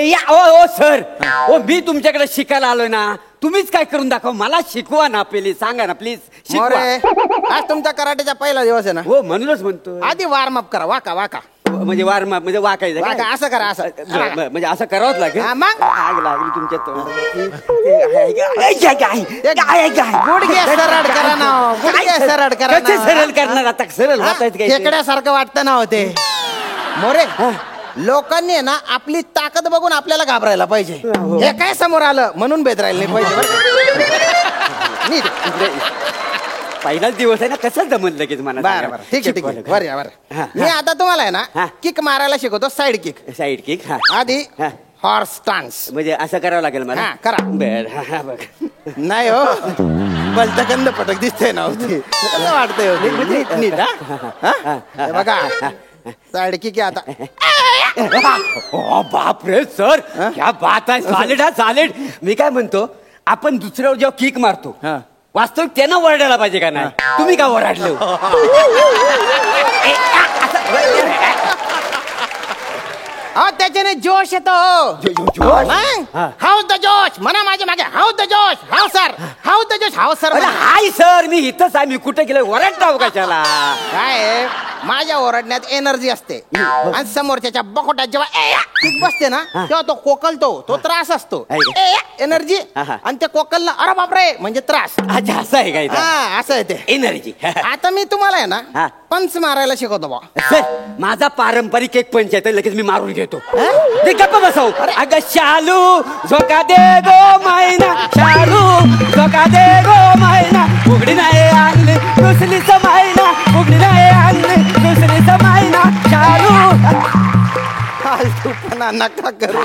या ओ सर, ओ मी तुमच्याकडे शिकायला आलोय ना, तुम्हीच काय करून दाखवा, मला शिकवा ना, प्लीज सांगा ना, प्लीज शिकवा. आज तुमचा कराटेचा पहिला दिवस आहे ना. हो म्हणूनच म्हणतो. आधी वॉर्म अप करा, वाका वाका म्हणजे वारमाप म्हणजे वाकायचं वाका, असं करा असं. म्हणजे असं करावंच लागेल. मग आग लागली तुमच्या गुडघे सरळ करा ना, गुडघे सरळ करा. कसे सरळ करणार आता, सरळ होतायत काय? खेकड्यासारखं वाटतं ना होते मोरे. लोकांनी ना आपली ताकद बघून आपल्याला घाबरायला पाहिजे. हे काय समोर आलं म्हणून बेदरायला नाही पाहिजे. पहिलाच दिवस आहे ना, कसं जमलं लगेच मला. बरं ठीक आहे ठीक आहे. बरं मी आता तुम्हाला आहे ना किक मारायला शिकवतो, साईड किक. Side kick. आधी हॉर्स स्टान्स. म्हणजे असं करावं लागेल मला. करा. बर बघ. नाही हो, बलतकंद पटक दिसतंय ना होती, कसं वाटतंय नीट. हा बघा साईड किक आता. बाप रे सर, क्या बात आहे. सॉलिड हा सॉलिड. मी काय म्हणतो, आपण दुसऱ्यावर जेव्हा किक मारतो वास्तविक त्यांना ओरडायला पाहिजे का नाही? तुम्ही का ओरडले? त्याच्याने जोश येतो. हाऊ द जोश म्हणा माझ्या मागे. हाऊ द जोश. How sir. हाऊ द जोश. How sir. हाय सर, मी इथंच आहे. मी कुठे गेलो? ओरडताव कशाला? काय माझ्या ओरडण्यात एनर्जी असते, आणि समोरच्या बकोट्यात जेव्हा बसते ना तेव्हा तो कोकलतो, तो त्रास असतो. एनर्जी आणि ते कोकलला अरे बापरे म्हणजे त्रास. अच्छा असं आहे काय? असं आहे ते एनर्जी. आता मी तुम्हाला आहे ना पंच मारायला शिकवतो बा. सर माझा पारंपरिक एक पंच आहे, लगेच मी मारून घेतो. ते गप्प बसव. अगं शालू झोका दे गो मैना, शालू झोका दे गो मैना, उघडी नाही आणली दुसरी समायना, उघडी नाही आणली दुसरी समायना, शालू. फालतूपणा नका करू.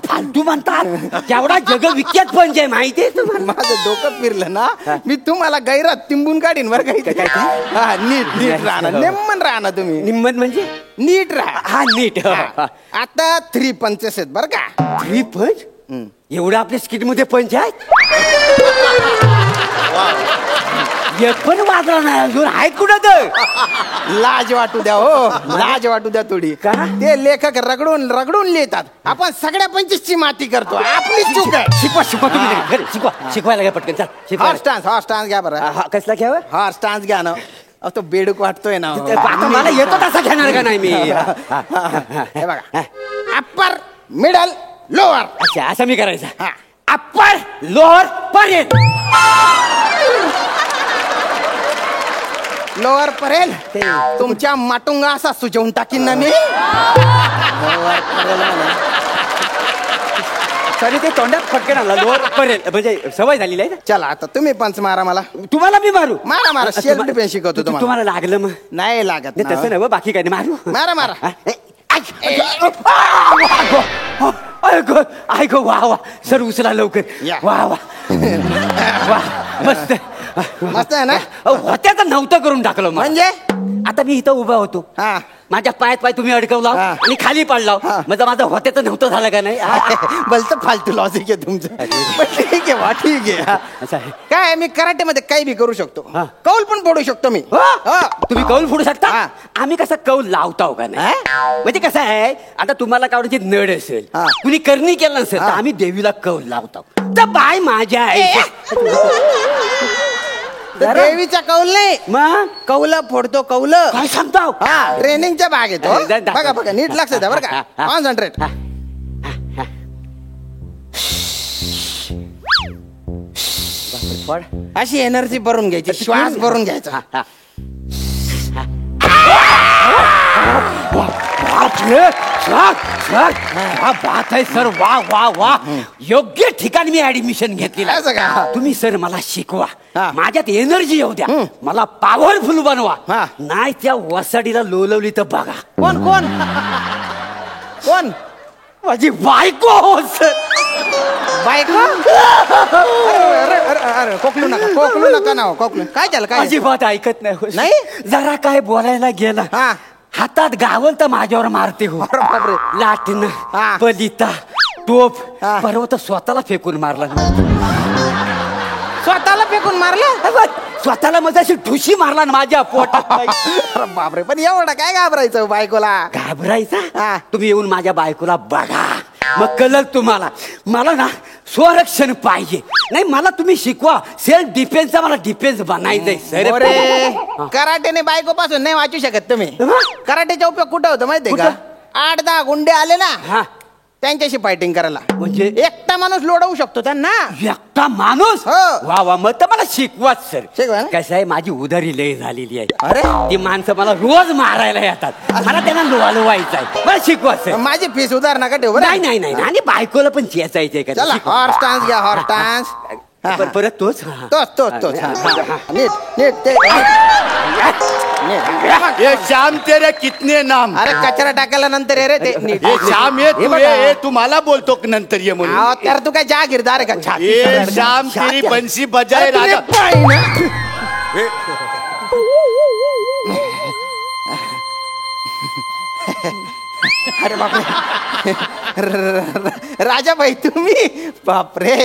फालतू म्हणतात? केवढा जगविख्यात पंच आहे माहितीये तुम्हाला. माझं डोकं फिरलं ना, मी तुम्हाला गैरात तिंबून काढीन बरं. काय नीट नीट राहणार, निम्मन राहणार तुम्ही. निम्मत म्हणजे नीट राहा. हा नीट. आता 3 पंचेस आहेत बरं का. 3 पंच? एवढं आपल्या स्किट मध्ये पंच आहेत? एक पण वाजला नाही अजून. आहे कुठं तर? लाज वाटू द्या हो, लाज वाटू द्या थोडी. का? ते लेखक रगडून रगडून लिहितात, आपण सगळ्या पंचीसची माती करतो. आपली चूक आहे. शिकवा शिकवा तुम्ही. शिकवा शिकवायला घ्या पटकन. चल हॉर्स स्टान्स घ्या बरं. कसला घ्यावं? हॉर्स स्टान्स घ्या ना. तो बेडूक वाटतोय ना. आता मला येतो तसा घेणार का नाही मी? हे बघा, अप्पर मिडल लोअर. अच्छा असं मी करायचं. अप्पर लोअर पर्यंत. लोअर पर्यंत तुमच्या माटुंगा असा सुजवून टाकीन ना मी. तरी ते तोंडात फटकन आला. लोअर पर्यंत म्हणजे सवय झालेली आहे. चला आता तुम्ही पंच मारा मला. तुम्हाला मी मारू? मारा मारा. सेल्फ डिफेन्स शिकवतो तुम्हाला. तुम्हाला लागलं मग? नाही लागत. तसं नाही बाकी काय नाही. मारू? मारा मारा. ऐको वा वा सर, उचला लवकर. वा वा वा मस्त मस्त आहे ना. होत्याचं नव्हतं करून टाकलं. म्हणजे आता मी इथं उभा होतो, माझ्या पायात पाय तुम्ही अडकवला आणि खाली पाडला, म्हणजे माझं होत्याचं नव्हतं झालं का नाही? बोलतं फालतू लॉजिक आहे तुमचं. ठीक आहे वा, ठीक आहे. काय मी कराटे मध्ये काही बी करू शकतो. कौल पण फोडू शकतो मी. तुम्ही कौल फोडू शकता? आम्ही कसं कौल लावतो का नाही? म्हणजे कसं आहे, आता तुम्हाला कावड्याची नड असेल, कुणी करणी केलं नसेल, तर आम्ही देवीला कौल लावतो. तर बाय माझ्या देवीचा कौल नाही, मग कौल फोडतो. कौल काय सांगतो? ट्रेनिंगचा भाग येतो. बघा बघा नीट लक्ष द्या बरं का. कॉन्सन्ट्रेट. अशी एनर्जी भरून घ्यायची, श्वास भरून घ्यायचा. बात आहे सर. वा वा वा, योग्य ठिकाणी मी ऍडमिशन घेतलेलं. तुम्ही सर मला शिकवा, माझ्यात एनर्जी येऊ द्या, मला पॉवरफुल बनवा. नाही त्या वसाडीला लोलवली तर बघा. कोण कोण कोण? माझी बायको. सर बायको? अरे कोकलू नका, कोकलू नका ना. कोकलू काय झालं? काय अजिबात ऐकत नाही. नाही जरा काय बोलायला गेला हातात गावल तर माझ्यावर मारते. हो लाटणं, पलिता, टोप, परवा तर स्वतःला फेकून मारला. स्वतःला फेकून मारलं? स्वतःला मग अशी ठुशी मारला ना माझ्या पोटात. अरे बापरे, पण एवढं काय घाबरायचं बायकोला? घाबरायचा? हा. तुम्ही येऊन माझ्या बायकोला बघा, मग कळलं तुम्हाला. मला ना स्वरक्षण पाहिजे. नाही, मला तुम्ही शिकवा सेल्फ डिफेन्सचा. मला डिफेन्स बनायचंय सर. अरे कराटेने बायको पासून नाही वाचू शकत तुम्ही. कराटेचा उपयोग कुठं होतो माहितीये का? 8-10 गुंडे आले ना, हा, त्यांच्याशी फायटिंग करायला. म्हणजे एकटा माणूस लोडवू शकतो त्यांना. एकटा माणूस? हो. वा वा, मग तर मला शिकवाच सर. शिकवा ना. कसं आहे, माझी उधारी लय झालेली आहे. अरे ती माणसं मला रोज मारायला येतात. मला त्यांना लोवायचं आहे. मला शिकवा सर. माझी फीस उधार नका ठेवू बरं. नाही नाही नाही, आणि बायकोला पण चेचायचंय का? चला हॉर्स डान्स घ्या, हॉर्स डान्स. परत तोच. हा. तोच हा, हा, हा. नीट नीट ते ये श्याम तेरे कितने नाम? अरे कचरा टाकायला नंतर ये रे ते नीट. ये श्याम ये तू ये तू मला बोलतो नंतर ये म्हणून. अहो, तर तू काय जागीरदार आहे का? छाती ये सरळ. श्याम तेरी बंसी बजाए अरे, तुझे राजा. पाय ना. अरे बापरे. राजा भाई तुम्ही? बापरे.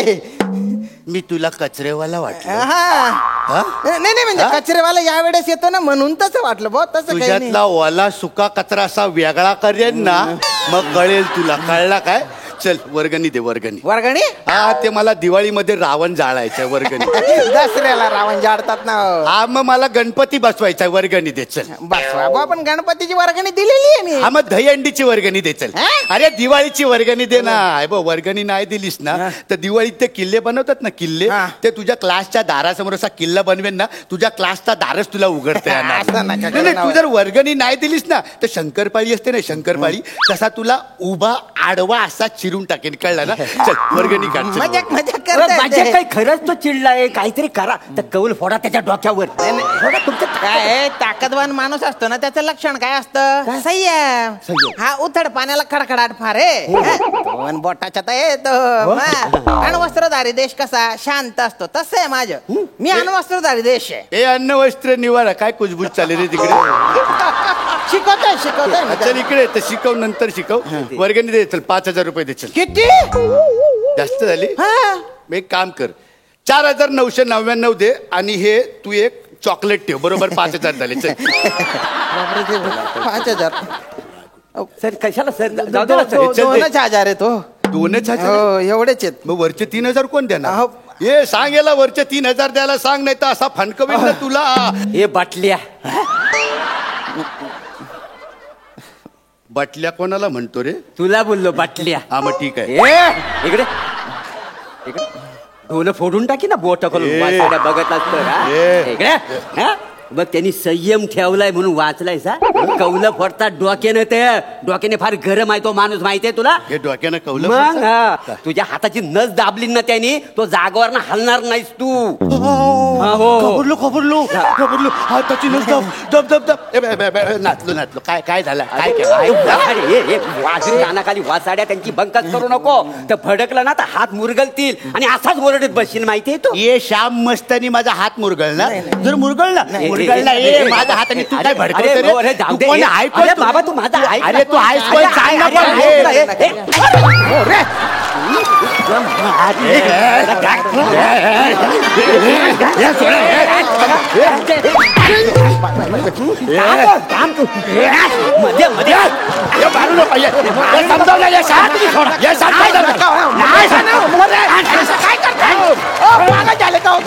मी तुला कचरेवाला वाटलं. हा. नाही नाही, म्हणजे कचरेवाला यावेळेस येतो ना म्हणून तसं वाटलं भाऊ. तसं काही नाही. तुझ्यातला ओला सुका कचरा असा वेगळा करेन ना, मग कळेल तुला. कळला काय? चल वर्गणी दे, वर्गणी. वर्गणी? हा, ते मला दिवाळीमध्ये रावण जाळायचंय, वर्गणी. दसऱ्याला रावण जाडतात ना. हा, मग मला गणपती बसवायचा, वर्गणी दे. चल बस बाबा, पण गणपतीची वर्गणी दिलेली आहे मी. हा, मग दहीहंडीची वर्गणी दे. चल. हा? अरे दिवाळीची वर्गणी दे ना. बघ, वर्गणी नाही दिलीस ना तर दिवाळीत ते किल्ले बनवतात ना, किल्ले, हा. ते तुझ्या क्लासच्या दारासमोर असा किल्ला बनवेन ना, तुझ्या क्लासचा दारच तुला उघडता येणार. असं नका नाही, करू नाही, ना. तू जर वर्गणी नाही दिलीस ना तर शंकरपाळी असते ना, शंकरपाळी तसा तुला उभा आडवा असा चिरून टाकेन. कळला ना? चल वर्गणी काढ. चल. मजाक मजाक अरे, माझ्या करताय. काही खरंच तो चिडलाय. काहीतरी करा. तर कौल फोडा त्याच्या डोक्यावर. फोडा तुमचं. काय ताकदवान माणूस असतो ना, त्याचं लक्षण काय असतं? संयम. हा उथड पाण्याला खडखडाट फार आहे. दोन बोटाच्या तर येतो. अण्वस्त्रधारी देश कसा शांत असतो तसं आहे माझं. मी अण्वस्त्रधारी देश आहे. हे अन्न वस्त्र निवारा काय कुजबूज चालले रे तिकडे. शिकवतोय चल इकडे, तर शिकव, नंतर शिकव. वर्गणी दे. चल 5,000 रुपये दे. चल. किती? जास्त झाली. हा. मग एक काम कर, 4,999 दे आणि हे तू एक चॉकलेट ठेव. बरोबर 5,000 झाले. चल. 5,000. सर कशाला सर? जाऊ दे ना सर. चल दे. 2,000 आहे तो. 2,000? हो, एवढेच आहेत. मग वरचे 3,000 कोण देणार? अहो. ये सांग याला वरचे 3,000 द्यायला सांग, नाही तर असा फणकवीन ना तुला. हे बाटल्या. बाटल्या कोणाला म्हणतो रे? तुला बोललो बाटल्या. हा, मग ठीक आहे. ए, इकडे इकडे ढोल फोडून टाकी ना बोट करून. ए. वाचाड्या बघत असतं का? ए. इकडे. हा? बघ, त्यांनी संयम ठेवलाय म्हणून वाचलाय सा. कौलं फोडतात डोक्यानं. ते डोक्याने फार गरम आहे तो माणूस, माहितीये तुला? हे डोक्यानं कवलं मग पडतं? हा, तुझ्या हाताची नस दाबली ना त्याने, तो जागेवर हलणार नाहीस तू. हा, हो. खबरलो हाताची नस दब दब दब दब. ए, बे, बे, बे, नाचलो. काय झालं? काय केलं? अरे, वाजरी कानाखाली वासाड्या त्यांची बंकच करू नको. तर भडकलं ना तर हात मुरगलतील आणि असाच ओरडत बसशील, माहितीये तो. ये श्याम मस्तानी माझा हात मुरगळला. जर मुरगळला माझा हात आणि तू काय भडकवतो रे? तू कोण आहे? कोण तू? बाबा, तू माझा ऐक. अरे तू आहेस कोण? सांग ना पण. मध्ये मध्ये हे मारू नको. हे समजावलं. हे सांग. हे समजावलं. नाही काय करताय? मागं झाले का हो?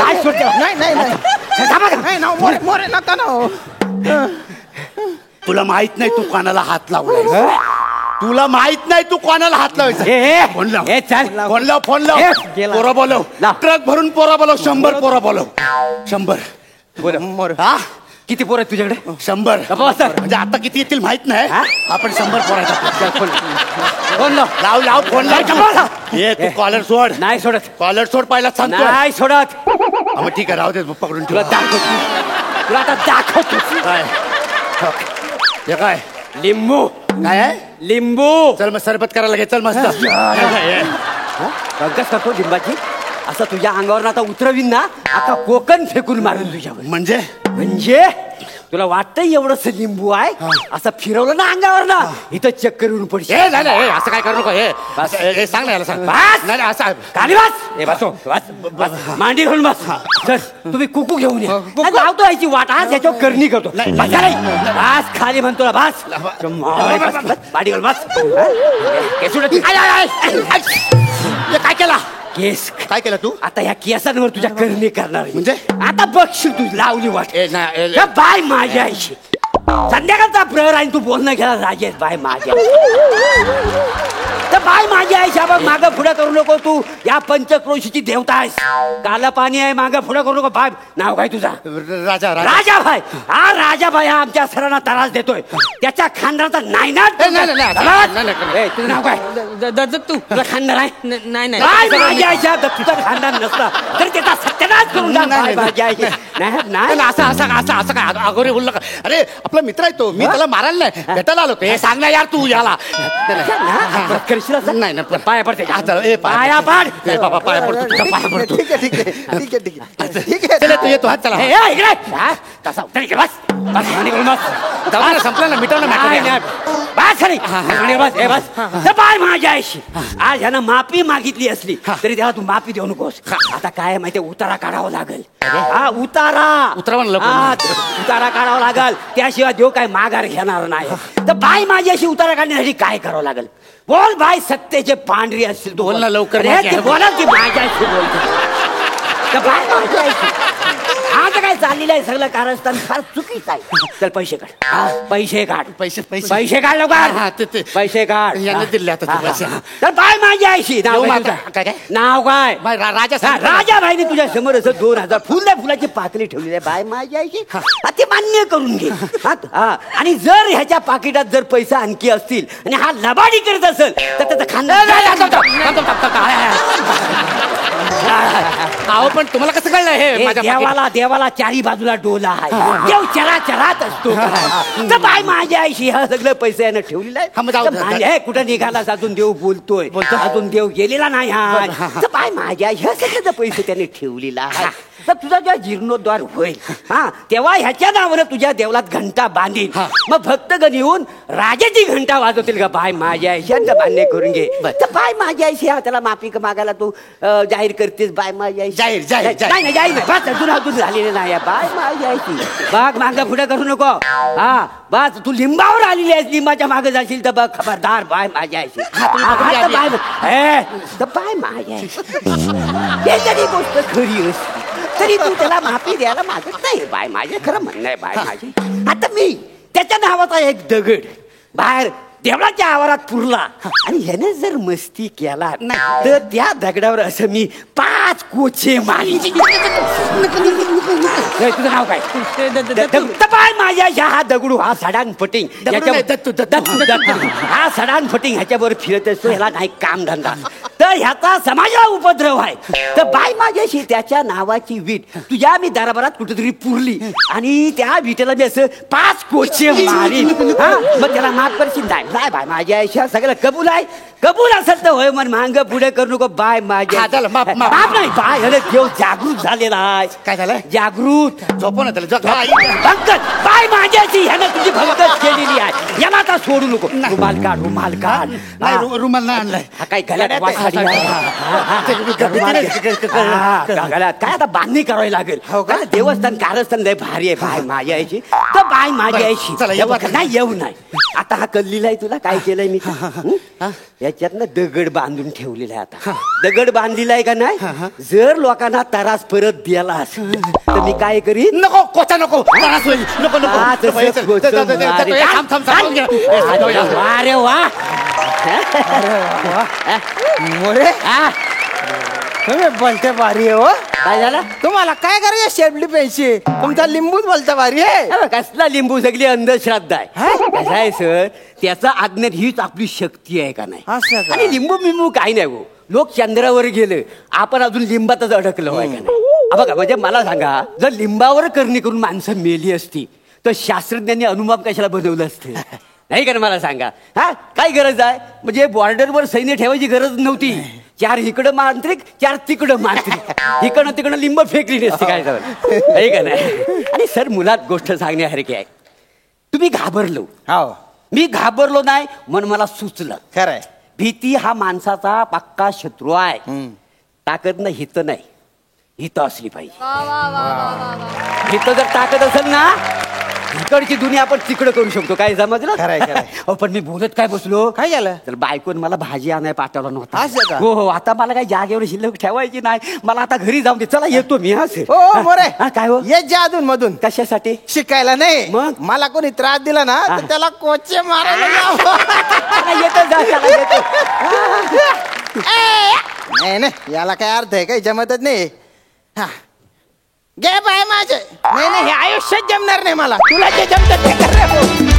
नाही ना, मोरे नका ना. तुला माहित नाही तू कोणाला हात लावलाय? तुला माहित नाही तू कोणाला हात लावायचा? फोन लाव. फोन लाव. फोन लाव. पोरं बोलव. ट्रक भरून पोरं बोलव. 100 पोरं बोलव. 100. हा, किती पोरं आहेत तुझ्याकडे? 100. म्हणजे आता किती येतील माहित नाही. आपण 100 पोरायचा. फोन लाव. लाव फोन लाव. हे तू कॉलर सोड. नाही सोडत. कॉलर सोड पहिला सांगतो. नाही सोडत. मग ठीक आहे, राहू दे. पकडून तुला ठेव. दाखवतो. तुला आता दाखवतो. काय हे काय लिंबू. काय आहे? लिंबू. चल मग सरबत करायला घे. चल मस्त. बघच करतो लिंबाची. असं तुझ्या अंगावर आता उतरवीन ना, आता कोकण फेकून मारून तुझ्यावर. म्हणजे म्हणजे तुला वाटतंय एवढंच लिंबू आहे असं फिरवलं ना अंगावर ना इथं चक्कर येऊन पडशील. नाही नाही असं काय करू नको. हे सांग ना याला सांग. बस. नाही नाही, असं खाली बस. मांडी घालून बस. चल तुम्ही कुकू घेऊन या. नाही, लावतो याची वाट आज याच्यावर करणी करतो. बस खाली म्हणतो ना बस. मांडी घालून बस. केस उडत. काय केला? केस काय केलं तू? आता या केसांवर तुझ्या करणी करणार आहे. म्हणजे? आता बघशील तू लावली वाट. नाही या बाय माझ्या आईशी संध्याकाळचा प्रहर आहे तू बोलणं घ्यायला राजेश बाय माझ्या तर बाय माझी आहे शाबाग मागं पुढे करू नको. तू या पंचक्रोशीची देवता आहेस. काला पाणी आहे मागं पुढे करू नको. बाय नाव काय तुझा? राजा. राजाभाई. हा राजाभाई हा आमच्या सरांना त्रास देतोय. त्याच्या खानदाराचा नाही ना. तुझं नाव काय? दत्तू. तुझं खानदार आहे? नाही बाय माझी आईच्या तुझं खानदार नसता तर त्याचा सत्यानाश करून टाक. बाय माझी आईची नाही असं काय अगोरे बोललं का? अरे आपला मित्र आहे तो. मी त्याला मारायला नाही भेटायला आलो. हे सांग ना यार तू याला. नाही नाही पाया पडते. पाया पाड. बाबा पाया पडतो तुझ्या पाया पडतो. ठीक आहे चला तू येतो हात चला. संपला ना मिटवलं बाय माझ्या आईशी आज ह्यानं माफी मागितली असली तरी त्याला तू माफी देऊ नकोस. आता काय माहितीये उतारा काढावा लागेल. हा उतारा काढावा लागेल. त्याशिवाय देव काय माघार घेणार नाही. तर बाय माझ्याशी उतारा काढण्यासाठी काय करावं लागेल? बोल बाय सत्तेचे पांढरी असतील तू. बोल ना लवकर. बोला की माझ्याशी बोलतो. बाय माझ्याशी आज काय चाललेलं आहे सगळं कारस्थान फार चुकीचं आहे. चल पैसे काढ. पैसे काढ. पैसे काढ लवकर. पैसे काढ. दिले आता तर बाय माझ्या आईशी नाव काय? राजाभाईने तुझ्या समोर असं 2000 फुलाची पाकळी ठेवलेली आहे. बाय माझ्या आईशी ते मान्य करून घे. आणि जर ह्याच्या पाकिटात जर पैसे आणखी असतील आणि हा लबाडी करत असेल तर त्याचं खानदार. पण तुम्हाला कसं कळलं हे? देवाला चारी बाजूला डोला आहे. देव चराचरात असतो. तर बाय माझ्या आईशी हा सगळं पैसे यानं ठेवलेलं आहे. कुठं निघाला अजून देव बोलतोय. अजून देव गेलेला नाही. तर बाय माझ्या आई ह्या सगळं पैसे त्याने ठेवलेला आहे. तर तुझा जेव्हा जीर्णोद्धार होईल तेव्हा ह्याच्या नावानं तुझ्या देवलात घंटा बांधील. मग भक्तगण येऊन राजाची घंटा वाजवतील का बाय माझ्या आईशी मान्य करून घे. तर बाय माझ्या आईशी त्याला माफी मागायला तू जाहीर करतेस. बाय माझ्या आई जाहीर नाही बस अजून झालेलं नाही. बाय माझ्या आईची बाग मागं पुढे करू नको. बस तू लिंबावर आलेली आहेस. लिंबाच्या मागे जाशील तर बघ खबरदार. बाय माझ्या आईची बाय माझ्या आईची जरी गोष्ट खरी असते तरी तू त्याला माफी द्यायला मागत नाही. बाय माझे खरं म्हणणं आहे. बाय माझी आता मी त्याच्या नावाचा एक दगड बाहेर देवळाच्या आवारात पुरला आणि ह्याने जर मस्ती केला तर त्या दगडावर असं मी 5 कोचे मारी. तुझं नाव काय? बाय माझ्या हा दगडू हा सडान फटिंग हा सडान फटिंग ह्याच्यावर फिरत असतो. ह्याला नाही काम धंदा तर ह्याचा समाजाला उपद्रव आहे. तर बाय माझ्याशी त्याच्या नावाची वीट तुझ्या मी दरबारात कुठेतरी पुरली आणि त्या विटेला मी असं 5 कोचे मारी. मग त्याला माफ करशील? नाही बाय माझ्या आयुष्यात सगळं कबूल आहे. कबूल असेल तर होय. मन मांग पुढे करू नको. बाय माझ्या नाही. बाय देव जागृत झालेला आहे. काय झालं? जागृत झोपव ना त्याला. भंकत बाय माझ्याची ह्यानं तुझी भंकत केलेली आहे. याला आता सोडू नको. रुमाल काढ. रुमाल नाही आणलाय. हा काय गळ्यात काय आता बांधणी करावी लागेल. देवस्थान कारस्थान लय भारी आहे. बाय माझ्या आईची तर बाय माझ्या आईची नाही येऊ नाही. आता हा कल्लीला आहे. तुला काय केलंय मी याच्यातनं दगड बांधून ठेवलेला आहे. आता दगड बांधलेला आहे का नाही. जर लोकांना त्रास परत दिलास तर मी काय करीन? नको कोचा नको. अरे वा तुम्ही बोलते भारी आहे. हो काय झालं? तुम्हाला काय करायचं? शेपली पेन्शी तुमचा लिंबूच बोलता भारी आहे. कसला लिंबू? सगळी अंधश्रद्धा आहे. कसं आहे सर त्याचा अज्ञात हीच आपली शक्ती आहे का नाही. आणि लिंबू बिंबू काही नाही हो. लोक चंद्रावर गेले आपण अजून लिंबातच अडकलो आहे का नाही. बघा म्हणजे मला सांगा जर लिंबावर करणी करून माणसं मेली असती तर शास्त्रज्ञांनी अणुबॉम्ब कशाला बनवलं असतं? नाही का मला सांगा. काय गरज आहे? म्हणजे बॉर्डरवर सैन्य ठेवायची गरज नव्हती. 4 इकडं मांत्रिक 4 तिकडं मांत्रिक इकडं तिकडं लिंब फेकली नसते काय झालं आहे का नाही. आणि सर मुलात गोष्ट सांगण्यासारखी आहे. तुम्ही घाबरलो, हो मी घाबरलो नाही म्हणून मला सुचलं. खरंय. भीती हा माणसाचा पक्का शत्रू आहे. ताकद नाही हित नाही, हित असली पाहिजे. हित जर ताकद असेल ना इकडची दुनिया आपण तिकडं करू शकतो. काय समजलं. खरंय, खरंय. हो पण मी बोलत काय बसलो. काय झालं. तर बायकोन मला भाजी आणाय पाठवला नव्हता. असं का? हो हो आता मला काही जागेवर शिल्लक ठेवायची नाही. मला आता घरी जाऊन दे. चला येतो मी. असं हो मोरे काय हो ये जा अधून मधून. कशासाठी. शिकायला नाही. मग? मला कोणी त्रास दिला ना तर त्याला कोचे मारायला लाव. येतो जा चला येतो. नाही नाही याला काय अर्थ आहे काही जमतच नाही. हा घे बाय माझे. नाही नाही हे आयुष्यात जमणार नाही मला. तुला जे जमत ते कर रे भाऊ.